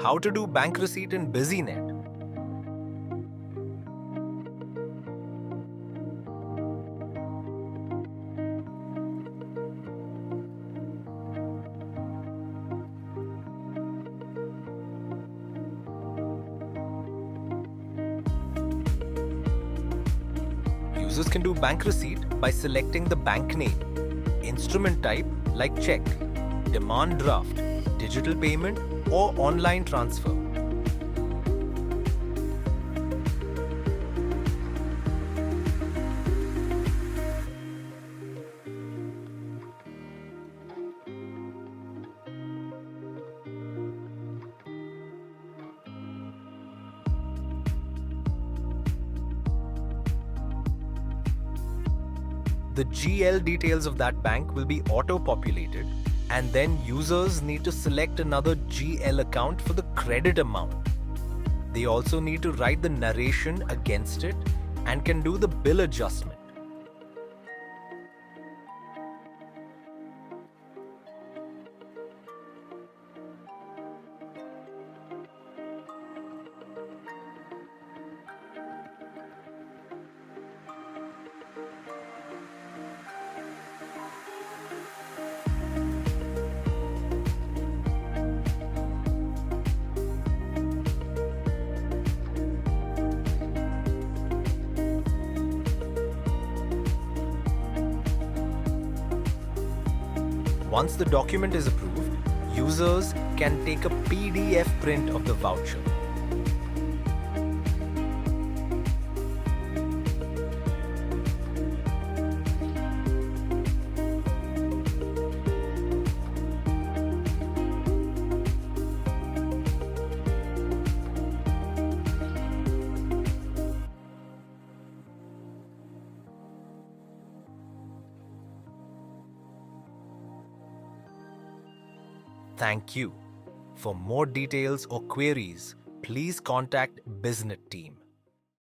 How to do bank receipt in Businet. Users can do bank receipt by selecting the bank name, instrument type like check, demand draft, digital payment, or online transfer. The GL details of that bank will be auto-populated, and then users need to select another GL account for the credit amount. They also need to write the narration against it and can do the bill adjustment. Once the document is approved, users can take a PDF print of the voucher. Thank you. For more details or queries, please contact Businet team.